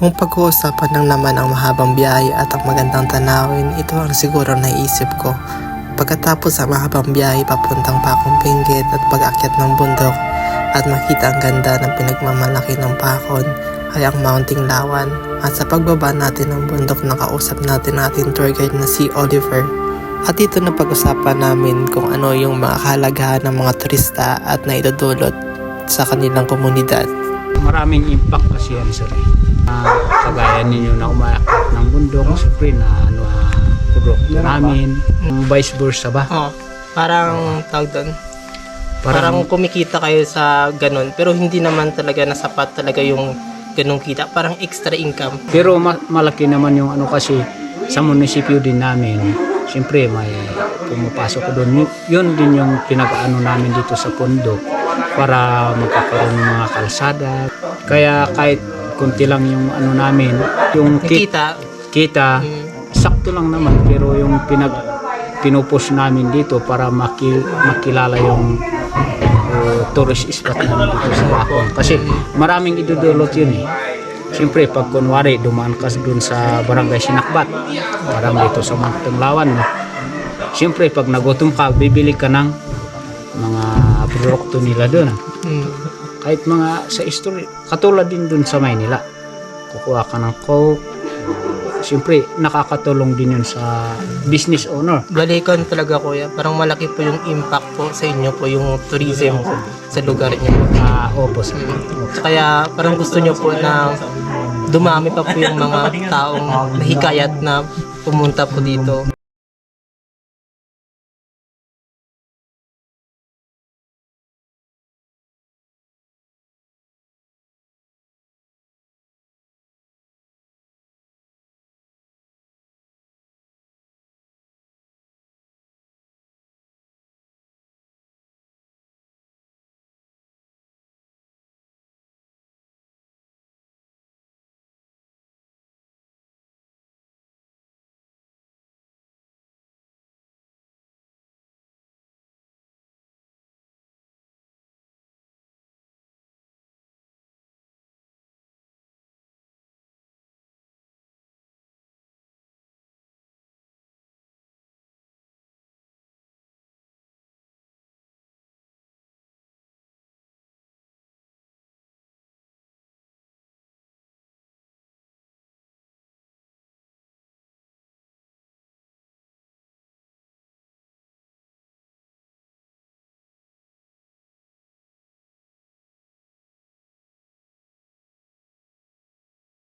Kung pag-uusapan lang naman ang mahabang biyahe at ang magandang tanawin, ito ang siguro naisip ko. Pagkatapos ang mahabang biyahe papuntang Pakong Benguet at pag-akyat ng bundok at makita ang ganda ng pinagmamalaki ng Pakon ay ang Mounting Lawan. At sa pagbaba natin ng bundok nakausap natin ating tour guide na si Oliver. At dito na pag-usapan namin kung ano yung mga kahalagahan ng mga turista at naidudulot sa kanilang komunidad. Maraming impact kasi yan sir. Kagaya ninyo na umaakit ng bundok, siyempre na produkto namin, vice versa ba? Parang tawag doon. Parang kumikita kayo sa ganun pero hindi naman talaga nasapat talaga yung ganung kita. Parang extra income. Pero malaki naman yung kasi sa munisipyo din namin. Siyempre may pumapasok ko doon. Yun din yung pinag-ano namin dito sa Pondo para magkakaroon ng mga kalsada. Kaya kahit kunti lang yung namin, yung kita, sakto lang naman. Pero yung pinupus namin dito para makilala yung tourist spot namin dito sa Pakon. Kasi maraming idudulot yun eh. Siyempre, pag kunwari, dumaan ka dun sa barangay Sinakbat, parang dito sa Mounting Lawan, no? Siyempre, pag nagutom ka, bibili ka ng mga produkto nila dun. Kahit mga sa history, katulad din dun sa Maynila. Kukuha ka ng Coke. Siyempre, nakakatulong din yun sa business owner. Balikan talaga kuya, parang malaki po yung impact po sa inyo po yung tourism sa lugar niyo. Opo sir. Kaya parang gusto niyo po na dumami pa po yung mga taong nahikayat na pumunta po dito.